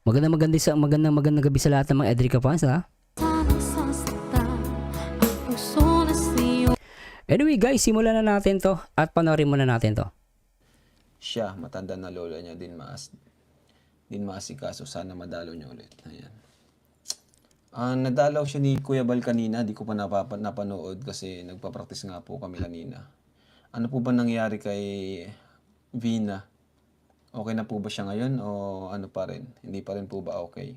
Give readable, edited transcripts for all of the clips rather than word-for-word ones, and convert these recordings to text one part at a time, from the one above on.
Magandang gabi sa lahat ng mga Edrica fans, ha? Anyway guys, simulan na natin to at panoorin muna natin to. Siya, matanda na lola niya, din maasikaso. Sana madalaw niya ulit. Ayan. Nadalaw siya ni Kuya Bal kanina. Di ko pa napanood kasi nagpa-practice nga po kami kanina. Ano po ba nangyari kay Vina? Okay na po ba siya ngayon o ano pa rin? Hindi pa rin po ba okay?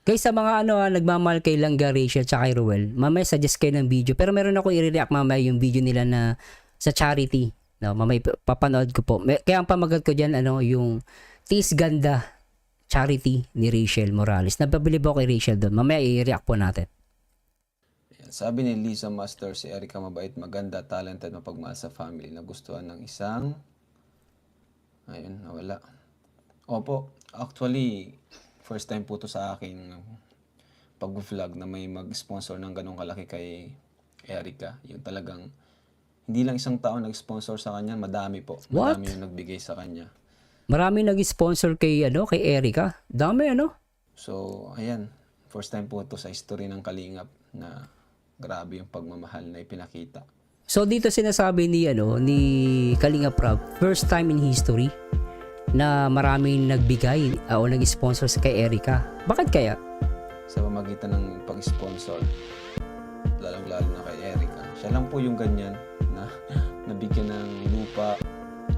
Guys, sa mga nagmamahal kay Langga, Rachel, tsaka kay Ruel, mamaya suggest kayo ng video. Pero meron ako i-react mamaya yung video nila na sa charity. No, mamaya papanood ko po. Kaya ang pamagat ko dyan, yung Tis Ganda charity ni Rachel Morales. Napabilib ako kay Rachel doon. Mamaya i-react po natin. Ayan. Sabi ni Lisa Master, si Erica mabait, maganda, talented, mapagmahal sa family. Nagustuhan ng isang... Ayun, nawala. Opo, actually... First time po to sa aking pag-vlog na may mag-sponsor ng ganong kalaki kay Erica. Yung talagang, hindi lang isang tao nag-sponsor sa kanya, madami po. What? Madami yung nagbigay sa kanya. Marami nag-sponsor kay Erica. Dami, So, ayan. First time po to sa history ng Kalingap na grabe yung pagmamahal na ipinakita. So, dito sinasabi ni Kalingap Rob, first time in history na maraming nagbigay o nag-sponsor sa kay Erica. Bakit kaya? Sa pamagitan ng pag-sponsor, lalong-lalo na kay Erica. Siya lang po yung ganyan na nabigyan ng lupa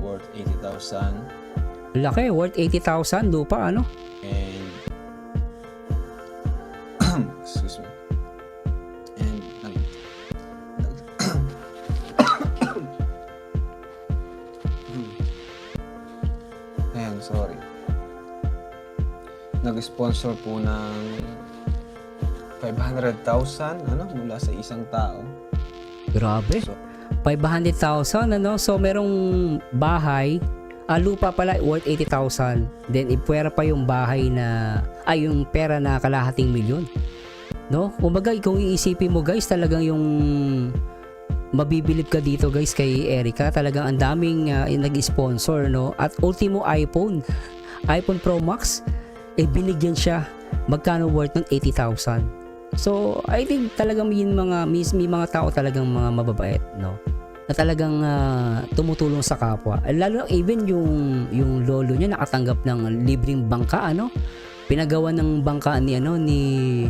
worth 80,000. Laki, worth 80,000 lupa, And, excuse me. And, sorry. Nag-sponsor po ng 500,000 mula sa isang tao. Grabe. So, 500,000 So merong bahay, lupa pala worth 80,000. Then ipwera pa yung bahay na yung pera na kalahating milyon. No? Kumbaga kung iisipin mo guys, talagang yung mabibilib ka dito guys kay Erica. Talagang ang daming nag-sponsor, no? At ultimo iPhone Pro Max, binigyan siya. Magkano worth ng 80,000. So, I think talagang may mga tao talagang mga mababait, no? Na talagang tumutulong sa kapwa. Lalo even yung lolo niya nakatanggap ng libreng bangka, Pinagawa ng bangka ni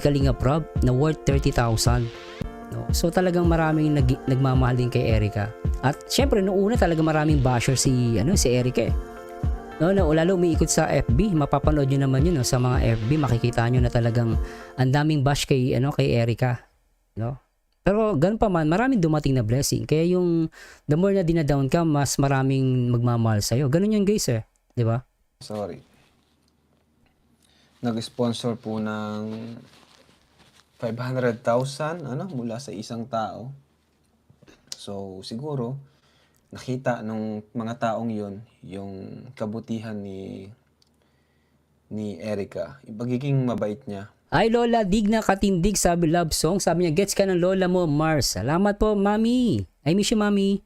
Kalingap Rob na worth 30,000. No? So talagang maraming nagmamahal din kay Erica. At syempre noong una talaga maraming basher si Erica. No, lalo umiikot sa FB, mapapanood niyo naman 'yun, sa mga FB, makikita niyo na talagang ang daming bash kay Erica, no? Pero ganun pa man, maraming dumating na blessing. Kaya yung the more na dinadown ka, mas maraming magmamahal sa iyo. Ganun 'yan, guys, 'di ba? Sorry. Nag-sponsor po ng 500,000 mula sa isang tao. So siguro nakita nung mga taong yon yung kabutihan ni Erica, yung pagiging mabait niya. Ay Lola, dig na katindig, sabi love song. Sabi niya, gets ka ng lola mo, Mars. Salamat po, Mami. I miss you, Mami.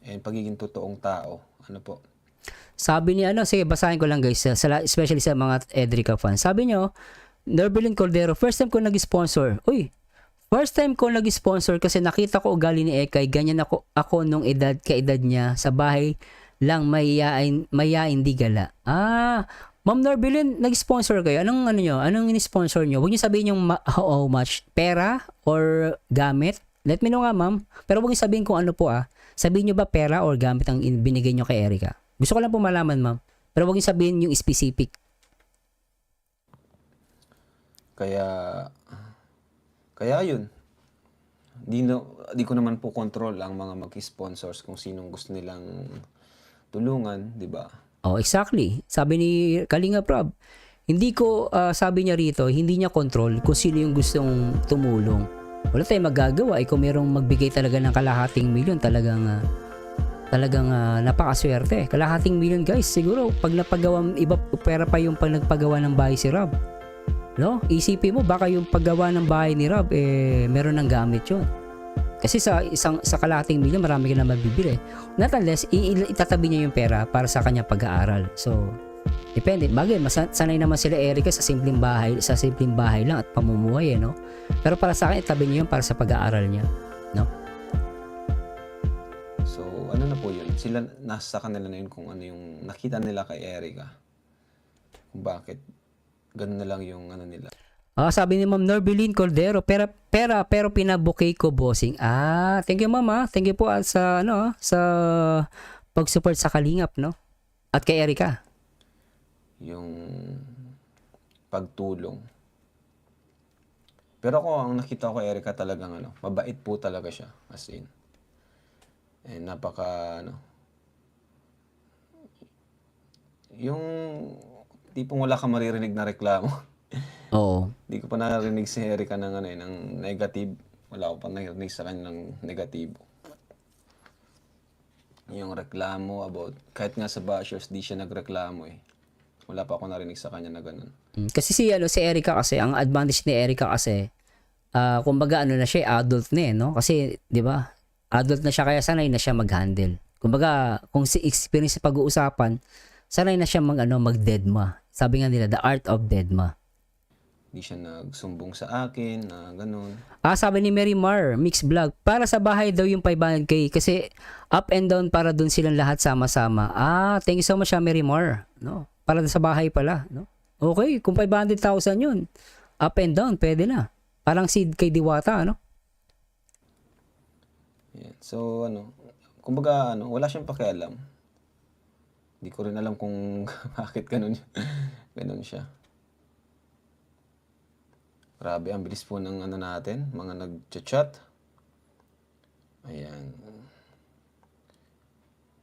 And pagiging totoong tao. Po? Sabi ni sige, basahin ko lang guys, especially sa mga Edrica fans. Sabi niyo, Norbelin Cordero, first time ko nag-sponsor. Uy, first time ko nag-sponsor kasi nakita ko ugali ni Ekay, ganyan ako nung kaedad niya, sa bahay lang mayayain di gala. Ma'am Norbelin, nag-sponsor kayo. Anong in-sponsor nyo? Huwag niyo sabihin yung how much, pera or gamit. Let me know nga, ma'am. Pero huwag niyo sabihin kung ano po, Sabihin niyo ba pera or gamit ang binigay niyo kay Erica? Gusto ko lang po malaman, ma'am. Pero huwag niyo sabihin yung specific. Kaya yun. Di ko naman po control ang mga mag-sponsors kung sinong gusto nilang tulungan, di ba? Oh, exactly. Sabi ni Kalingap Rob, hindi ko, sabi niya rito, hindi niya control kung sino yung gustong tumulong. Wala tayong magagawa. Kung merong magbigay talaga ng kalahating milyon, talagang napakaswerte. Kalahating milyon, guys. Siguro, pag napagawa, iba pera pa yung pag nagpagawa ng bahay si Rob. No? Isipin mo, baka yung paggawa ng bahay ni Rob, meron ng gamit yun. Kasi sa kalahating milyon marami ka na mabibili. Not unless itatabi niya yung pera para sa kanyang pag-aaral. So depende. Bagay, sanay naman sila Erica sa simpleng bahay lang at pamumuhay, no? Pero para sa akin, itabi niya yun para sa pag-aaral niya, no? So, ano na po yun? Sila, nasa kanila na yun kung ano yung nakita nila kay Erica. Kung bakit ganun na lang yung ano nila. Sabi ni Ma'am Norbelyn Cordero, pero pinabukay ko, bossing. Thank you, Ma'am. Thank you po sa pag-support sa Kalingap, no? At kay Erica. Yung pagtulong. Pero ako, ang nakita ko kay Erica talagang mabait po talaga siya. As in. And yung tipong wala kang maririnig na reklamo. Oo. Hindi ko pa narinig si Erica ng negative. Wala ko pa narinig sa kanya ng negatibo. Yung reklamo about, kahit nga sa bashers, di siya nagreklamo eh. Wala pa ako narinig sa kanya na ganun. Kasi si Erica kasi, ang advantage ni Erica kasi, kumbaga na siya, adult na no? Kasi, di ba, adult na siya kaya sanay na siya mag-handle. Kumbaga, kung si experience sa pag-uusapan, sanay na siya mag-deadma. Sabi nga nila, the art of deadma. Hindi siya nagsumbong sa akin na ganun. Sabi ni Mary Mar, Mix Vlog, para sa bahay daw yung 500k kasi up and down para dun silang lahat sama-sama. Thank you so much, Mary Mar. No? Para sa bahay pala. No? Okay, kung 500,000 yun, up and down, pwede na. Parang seed kay Diwata, ano? Yeah. So, kumbaga, wala siyang pakialam. Hindi ko rin alam kung bakit ganun siya. Grabe, ang bilis po ng natin, mga nag-chat. Ayan.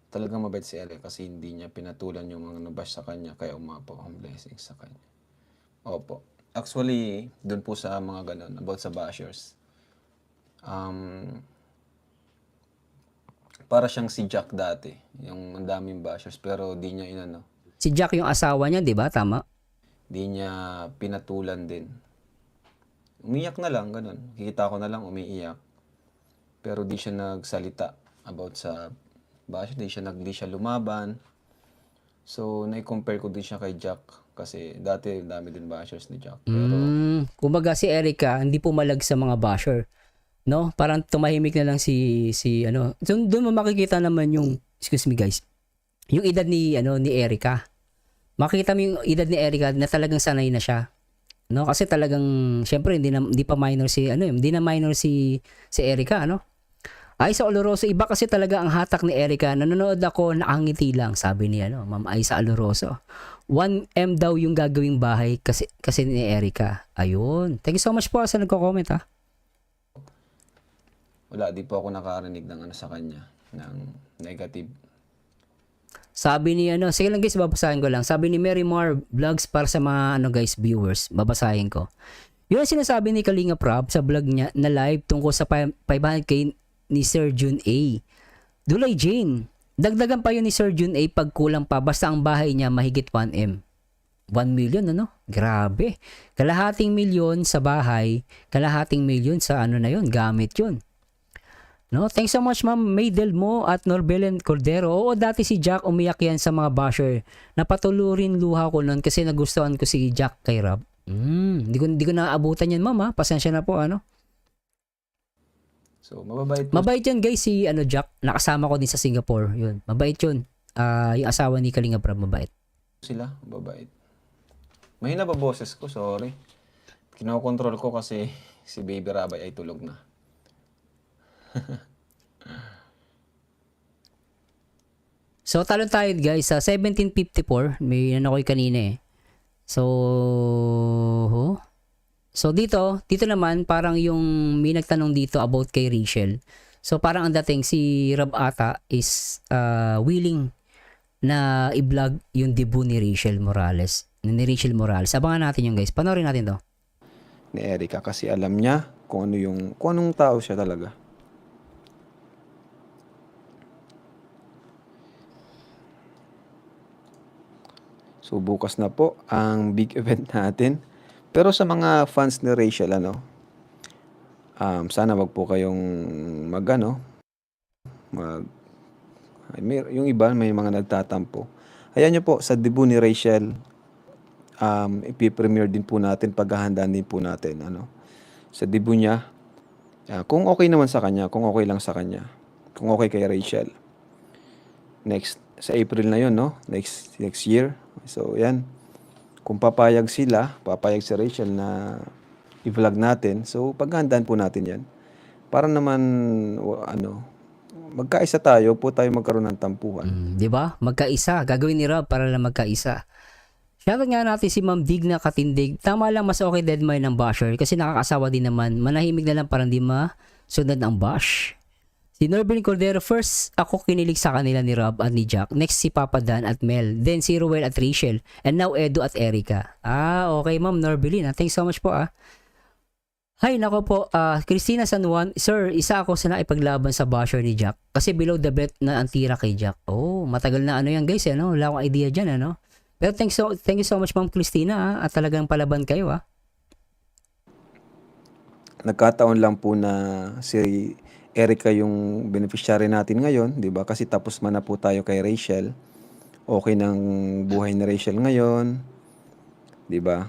Talagang mabait si Erica kasi hindi niya pinatulan yung mga nabash sa kanya, kaya umapaw ang blessings sa kanya. Opo. Actually, dun po sa mga ganun, about sa bashers. Para siyang si Jack dati, yung ang daming bashers, pero di niya Si Jack yung asawa niya, di ba? Tama? di niya pinatulan din. Umiyak na lang, ganun. Kikita ko na lang umiiyak. Pero di siya nagsalita about sa basher, di siya lumaban. So, nai-compare ko din siya kay Jack kasi dati dami din bashers ni Jack. Pero kumbaga si Erica hindi pumalag sa mga basher, no? Parang tumahimik na lang si doon mo makikita naman yung, excuse me guys, yung edad ni Erica. Makita mo yung edad ni Erica na talagang sanay na siya. No, kasi talagang syempre hindi pa minor hindi na minor si Erica, ano? Aiza Oloroso, iba kasi talaga ang hatak ni Erica. Nanonood ako, nakangiti lang, sabi ni Ma'am Aiza Oloroso. 1M daw yung gagawing bahay kasi ni Erica. Ayun. Thank you so much po sa nagko-comment, ha. wala, di po ako nakarinig ng sa kanya, ng negative. Sabi ni sige lang guys, babasahin ko lang. Sabi ni Mary Mar Vlogs para sa mga guys, viewers, babasahin ko. Yun ang sinasabi ni Kalinga Prab sa vlog niya na live tungkol sa 500k ni Sir June A. Dulay Jane, dagdagan pa yun ni Sir June A pag kulang pa basta ang bahay niya mahigit 1M. 1 million, Grabe. Kalahating milyon sa bahay, kalahating milyon sa na yun, gamit yun. No, thanks so much Ma'am Maydel mo at Norbelen Cordero. Oo, dati si Jack umiyak yan sa mga basher. Napatuloy luha ko noon kasi nagustuhan ko si Jack kay Rob. Hindi ko naaabutan yan, Ma'am, ha. Pasensya na po, So, mababait po. Mabait yan guys si Jack. Nakasama ko din sa Singapore. Yun, mabait yun. Yung asawa ni Kalinga Prab, mabait. Sila, mababait. Mahina ba boses ko? Sorry. Kinokontrol ko kasi si Baby Rabay ay tulog na. So talon tayo guys sa 1754, may ko kanina eh. So dito naman parang yung may nagtanong dito about kay Rachel. So parang ang dating si Rob ata is willing na i-vlog yung debut ni Rachel Morales. Abangan natin yung guys. Panoorin natin to. Ni Erica kasi alam niya kung anong tao siya talaga. So bukas na po ang big event natin. Pero sa mga fans ni Rachel, Sana wag po kayong mag yung iba may mga nagtatampo. Ayan nyo po, sa debut ni Rachel, ipipremiere din po natin, paghahandaan din po natin, sa debut niya. Kung okay naman sa kanya, kung okay lang sa kanya, kung okay kay Rachel. Sa April na yun, no? Next year. So, yan. Kung papayag si Rachel na i-vlog natin, so paghahandaan po natin yan. Para naman, magkaisa tayo, po tayo magkaroon ng tampuhan. Di ba? Magkaisa. Gagawin ni Rob para lang magkaisa. Shoutout nga natin si Ma'am Digna Katindig. Tama lang, mas okay dead mind ng basher kasi nakakasawa din naman. Manahimik na lang para di masunod ang bash. Si Norbin Cordero, first ako kinilig sa kanila ni Rob at ni Jack. Next si Papa Dan at Mel. Then si Ruel at Rachel. And now Edu at Erica. Okay Ma'am Norbelin. Thanks so much po Hi, nako po. Christina San Juan. Sir, isa ako sa naipaglaban sa basher ni Jack. Kasi below the belt na ang tira kay Jack. Oh, matagal na yan guys. Wala akong idea dyan. Pero thank you so much Ma'am Christina. At talagang palaban kayo. Nagkataon lang po na si Erica yung beneficiary natin ngayon, 'di ba? Kasi tapos man na po tayo kay Rachel. Okay ng buhay ni Rachel ngayon, 'di ba?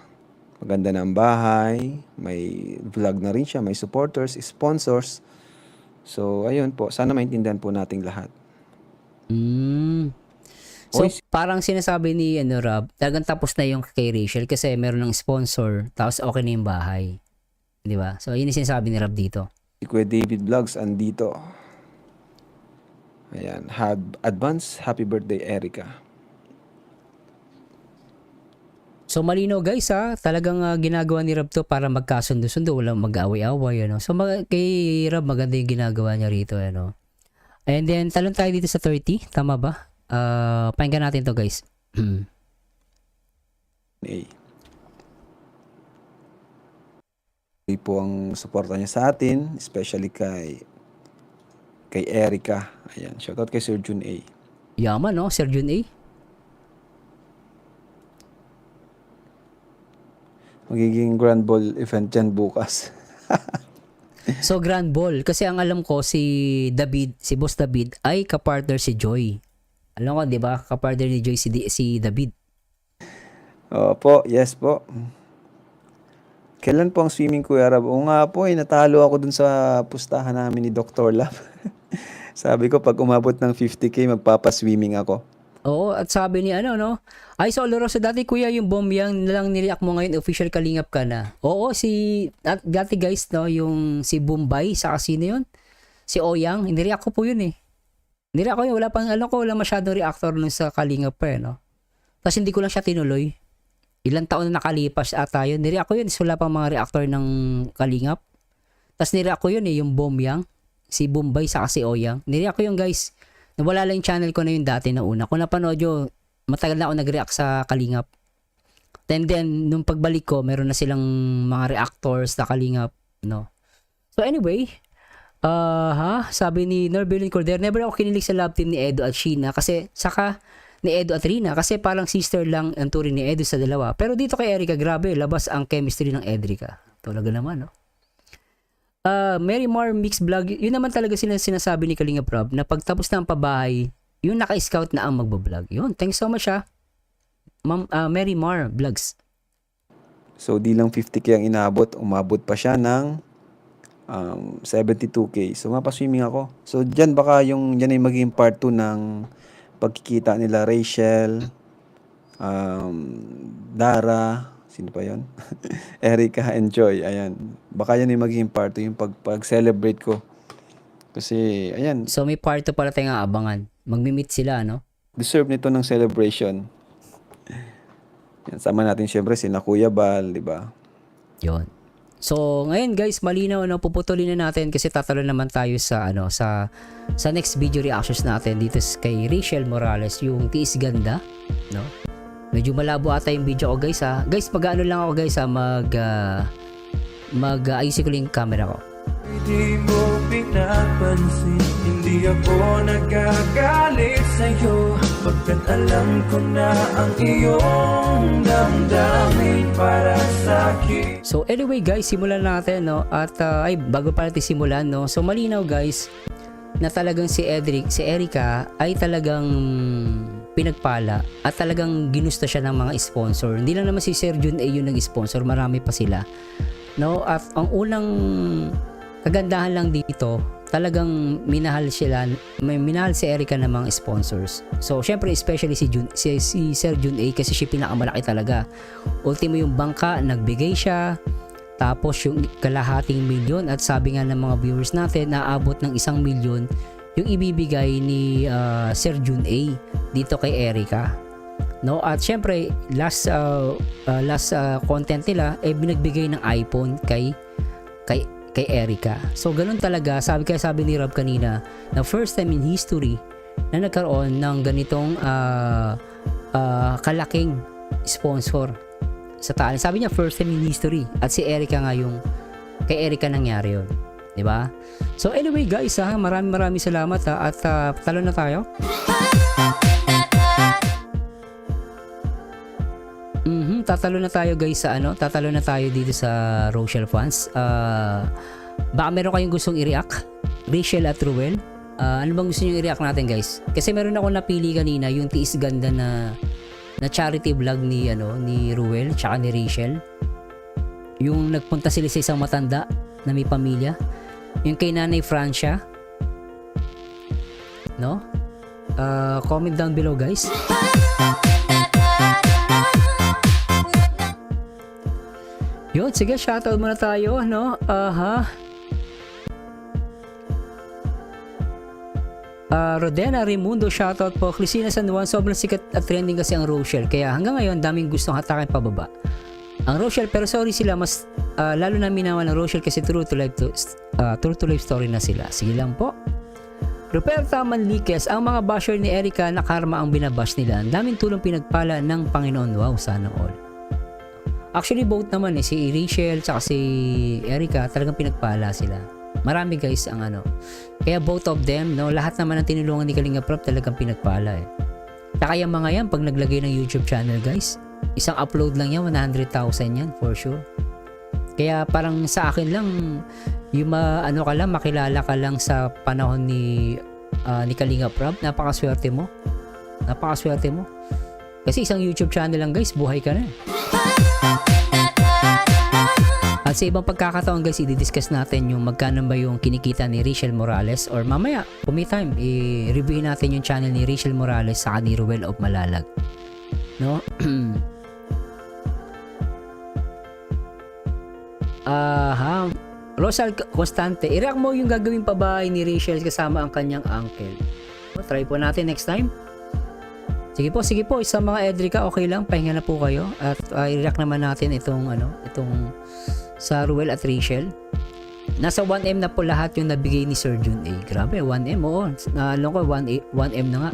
Maganda na ang bahay, may vlog na rin siya, may supporters, sponsors. So, ayun po, sana maintindihan po nating lahat. So, parang sinasabi ni Rob, talagang tapos na yung kay Rachel kasi meron ng sponsor, tapos okay na yung bahay. 'Di ba? So, yun yung sinasabi ni Rob dito. Si Kuya David Vlogs andito. Ayan. Advance happy birthday, Erica. So malino guys talagang ginagawa ni Rob to para magkasundo-sundo, walang mag-away-away So kay Rob maganda yung ginagawa niya rito And then talon tayo dito sa 30, tama ba? Pakinggan natin to guys. Po ang suporta niya sa atin, especially kay Erica. Ayan, shoutout kay Sir Jun A. Yaman Sir Jun A. Magiging Grand Ball event dyan bukas. So Grand Ball, kasi ang alam ko si Boss David ay kapartner si Joy. Alam ko, di ba? Kapartner ni Joy si David. Opo, yes po. Kailan po ang swimming, Kuya Rab? Oo nga po, natalo ako dun sa pustahan namin ni Dr. Lab. Sabi ko, pag umabot ng 50K, magpapaswimming ako. Oo, at sabi ni ay sa Oloroso dati kuya yung Bombyang na lang niliak mo ngayon, official kalingap ka na. Oo, dati guys, yung si Bombay, sa sino yun? Si Oyang, niliak ko po yun Niliak ko yun, wala masyadong reactor nun sa kalingap pa Tapos hindi ko lang siya tinuloy. Ilang taon na nakalipas ata yun. Niriak ko yun. Wala pang mga reactor ng kalingap. Tapos niriak ko yun yung Bombyang. Si Bombay sa si Oyang. Niriak ko yun guys. Nawala lang yung channel ko na yun dati na una. Kung napanood yun, matagal na ako nag-react sa kalingap. And then, nung pagbalik ko, meron na silang mga reactors na kalingap. So anyway, sabi ni Norbelin Cordero, never ako kinilig sa love team ni Edo at Sheena kasi ni Edo at Rina kasi parang sister lang ang turing ni Edo sa dalawa. Pero dito kay Erica, grabe, labas ang chemistry ng Edrica. Talaga naman, Mary Mar Mix Vlog, yun naman talaga sinasabi ni Kalinga Prab na pagtapos na ang pabahay, yung naka-scout na ang magbablog. Yun, thanks so much Ma'am Mary Mar Vlogs. So, di lang 50K ang inabot, umabot pa siya ng 72K. So, mapaswimming ako. So, yan ay magiging part 2 ng pagkikita nila Rachel, Dara, sino pa yun? Erica and Joy, ayan. Baka yan ay magiging part 2 yung pag-celebrate ko. Kasi, ayan. So may part 2 pala tayong aabangan. Magmi-meet sila, Deserve nito ng celebration. Yan, sama natin syempre sina Kuya Bal, di ba? Yun. So, ngayon guys, malinaw puputulin na natin kasi tatalo naman tayo sa sa next video reactions natin dito kay Rachel Morales, yung Tiis Ganda, Medyo malabo ata yung video ko guys Guys, mag-ano lang ako guys ayusin ko lang yung camera ko. Hindi mo pinapansin, hindi ako nagagalit sa'yo. Pagkat alam ko na ang iyong damdamin para sa'kin. So anyway guys, simulan natin, no? At ay bago pa natin simulan, no? So malinaw guys na talagang si Erica ay talagang pinagpala at talagang ginusto siya ng mga sponsor. Hindi lang naman si Sir Jun A yung nag-sponsor, marami pa sila. No, at ang unang kagandahan lang dito, talagang minahal si Erica ng mga sponsors. So syempre especially si Sir Jun A kasi siya pinakamalaki talaga. Ultimo yung bangka, nagbigay siya. Tapos yung kalahating milyon, at sabi nga ng mga viewers natin, naabot ng 1 milyon yung ibibigay ni Sir Jun A dito kay Erica. No, at syempre last content nila binagbigay ng iPhone kay Erica. So ganun talaga, sabi ni Rob kanina, na first time in history na nagkaroon ng ganitong kalaking sponsor sa talent. Sabi niya first time in history, at si Erica nga yung kay Erica nangyari yun, di ba? So anyway guys, maraming salamat at talo na tayo. Tatalo na tayo guys sa tatalo na tayo dito sa Rochelle fans. Baka meron kayong gustong i-react, Rachel at Ruel. Ano bang gusto niyo i-react natin guys? Kasi meron ako napili kanina, yung tiis ganda na charity vlog ni Ruel tsaka ni Rachel. Yung nagpunta sila sa isang matanda na may pamilya. Yung kay Nanay Francia. No? Comment down below guys. Yun, sige, shoutout muna tayo, no? Rodena Raimundo, shoutout po. Cristina San Juan, sobrang sikat at trending kasi ang Rochelle. Kaya hanggang ngayon, daming gustong hatakin pababa ang Rochelle, pero sorry sila, mas lalo na minawan ng Rochelle kasi true to life story na sila. Sige lang po. Ruperta Manliques, ang mga basher ni Erica na karma ang binabash nila. Ang daming tulong pinagpala ng Panginoon. Wow, sana all. Actually, both naman si Rachel tsaka si Erica, talagang pinagpala sila. Marami guys ang Kaya both of them, no, lahat naman ng tinulungan ni Kalinga Prab talagang pinagpala eh. Tsaka yung mga yan, pag naglagay ng YouTube channel guys, isang upload lang yan, 100,000 yan for sure. Kaya parang sa akin lang, yung makilala ka lang sa panahon ni Kalinga Prab, napakaswerte mo. Napakaswerte mo. Kasi isang YouTube channel lang guys, buhay ka na. At sa ibang pagkakataon guys, i-discuss natin yung magkano ba yung kinikita ni Rachel Morales, or mamaya, kung may time, i-review natin yung channel ni Rachel Morales sa ni Ruel of Malalag. No? Rosal Constante, i-react mo yung gagawing pabahay ni Rachel kasama ang kanyang uncle. Try po natin next time. Sige po, sa mga Edrica, okay lang, pahinga na po kayo at i-react naman natin itong sa Ruel at Rachel. Nasa 1M na po lahat yung nabigay ni Sir Jun A. Grabe, 1M, oo. Alam ko, 1M na nga.